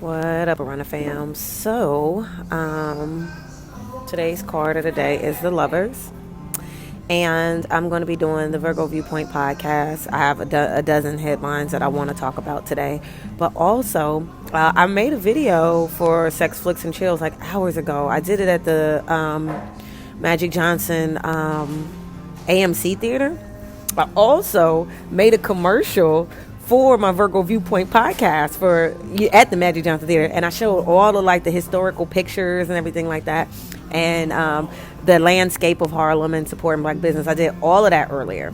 What up, Aarona fam? Today's card of the day is the Lovers, and I'm going to be doing the Virgo Viewpoint podcast. I have a dozen headlines that I want to talk about today, but also I made a video for Sex Flicks and Chills like hours ago. I did it at the Magic Johnson AMC Theater. I also made a commercial for my Virgo Viewpoint podcast for at the Magic Johnson Theater, and I showed all of like the historical pictures and everything like that, and the landscape of Harlem and supporting Black business. I did all of that earlier.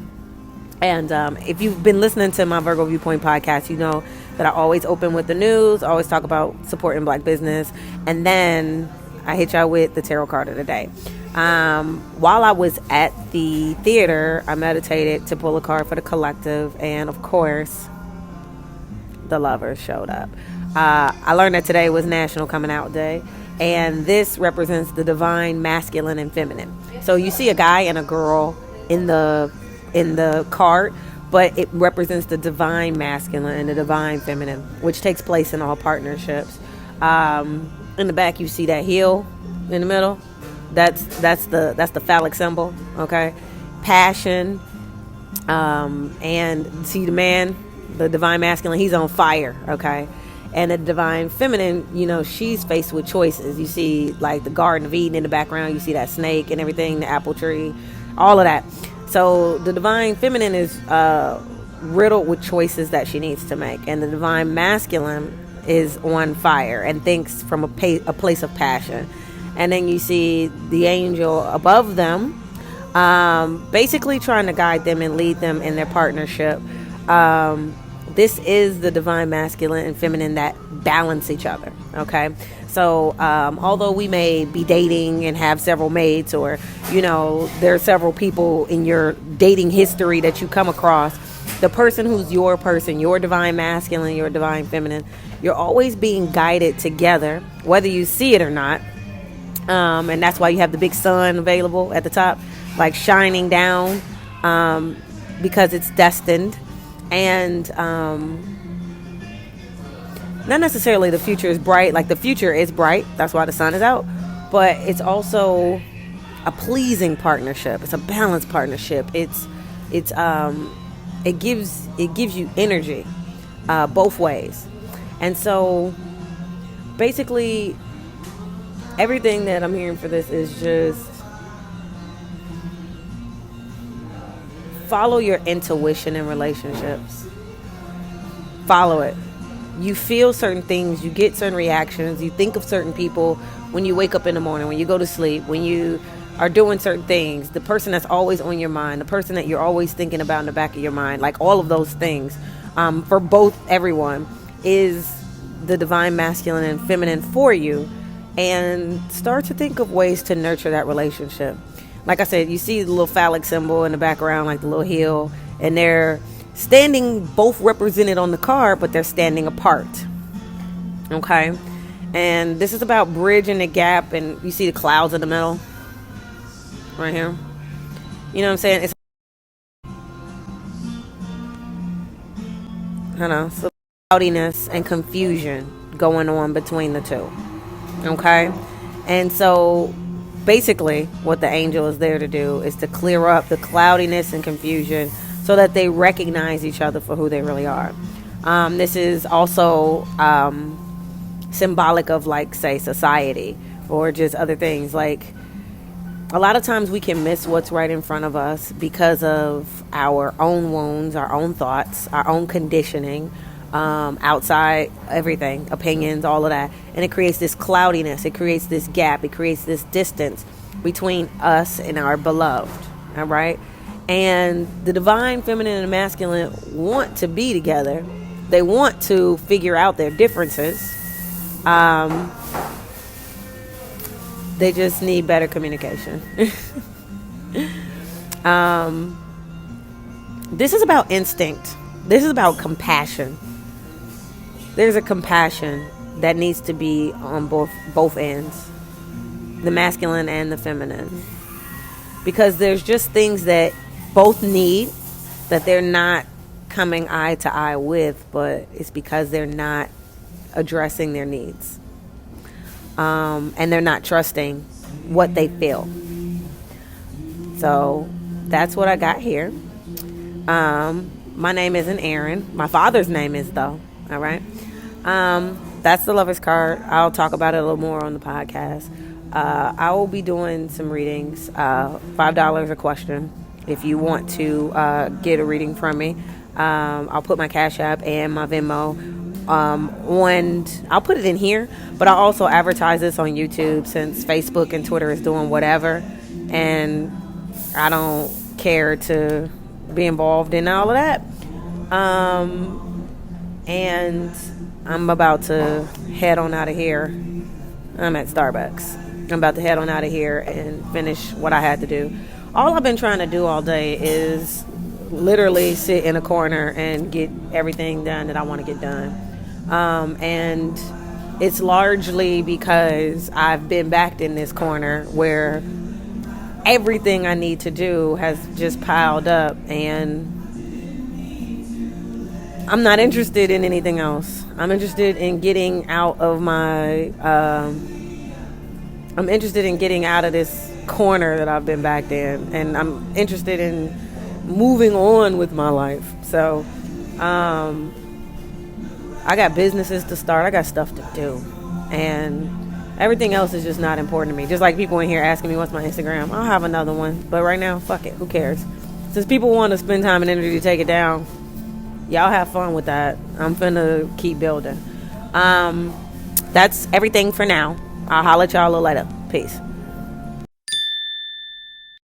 And if you've been listening to my Virgo Viewpoint podcast, you know that I always open with the news, always talk about supporting Black business, and then I hit y'all with the tarot card of the day. While I was at the theater, I meditated to pull a card for the collective, and of course, the Lovers showed up. I learned that today was National Coming Out Day, and this represents the divine masculine and feminine. So you see a guy and a girl in the card, but it represents the divine masculine and the divine feminine, which takes place in all partnerships. In the back, you see that heel in the middle. That's the phallic symbol. Okay, passion, and see the man. The divine masculine, he's on fire, okay? And the divine feminine, you know, she's faced with choices. You see, like, the Garden of Eden in the background. You see that snake and everything, the apple tree, all of that. So the divine feminine is riddled with choices that she needs to make. And the divine masculine is on fire and thinks from a place of passion. And then you see the angel above them, basically trying to guide them and lead them in their partnership. This is the divine masculine and feminine that balance each other, okay? So although we may be dating and have several mates, or, you know, there are several people in your dating history that you come across, the person who's your person, your divine masculine, your divine feminine, you're always being guided together, whether you see it or not. And that's why you have the big sun available at the top, like shining down, because it's destined. And not necessarily the future is bright. Like, the future is bright, that's why the sun is out, but it's also a pleasing partnership. It's a balanced partnership. It gives you energy both ways. And so basically everything that I'm hearing for this is just follow your intuition in relationships. Follow it. You feel certain things, you get certain reactions, you think of certain people when you wake up in the morning, when you go to sleep, when you are doing certain things, the person that's always on your mind, the person that you're always thinking about in the back of your mind, like all of those things, for both everyone, is the divine masculine and feminine for you. And start to think of ways to nurture that relationship. Like I said, you see the little phallic symbol in the background, like the little heel, and they're standing, both represented on the card, but they're standing apart. Okay? And this is about bridging the gap, and you see the clouds in the middle, right here. You know what I'm saying? It's, so cloudiness and confusion going on between the two. Okay? And so basically, what the angel is there to do is to clear up the cloudiness and confusion so that they recognize each other for who they really are. This is also symbolic of, like, say, society or just other things. Like, a lot of times we can miss what's right in front of us because of our own wounds, our own thoughts, our own conditioning, outside everything, opinions, all of that. And it creates this cloudiness. It creates this gap. It creates this distance between us and our beloved. All right. And the divine feminine and masculine want to be together. They want to figure out their differences. They just need better communication. This is about instinct. This is about compassion. There's a compassion that needs to be on both ends, the masculine and the feminine, because there's just things that both need that they're not coming eye to eye with, but it's because they're not addressing their needs. And they're not trusting what they feel. So that's what I got here. My name isn't Aaron. My father's name is, though. All right. That's the lover's card. I'll talk about it a little more on the podcast. I will be doing some readings, $5 a question. If you want to get a reading from me, I'll put my Cash App and my Venmo I'll put it in here, but I'll also advertise this on YouTube since Facebook and Twitter is doing whatever, and I don't care to be involved in all of that. And I'm about to head on out of here. I'm at Starbucks. I'm about to head on out of here and finish what I had to do. All I've been trying to do all day is literally sit in a corner and get everything done that I want to get done. And it's largely because I've been backed in this corner where everything I need to do has just piled up, and I'm not interested in anything else. I'm interested in getting out of I'm interested in getting out of this corner that I've been backed in, and I'm interested in moving on with my life. So, I got businesses to start. I got stuff to do, and everything else is just not important to me. Just like people in here asking me what's my Instagram. I'll have another one, but right now, fuck it. Who cares? Since people want to spend time and energy to take it down, y'all have fun with that. I'm finna keep building. That's everything for now. I'll holler at y'all a little later. Peace.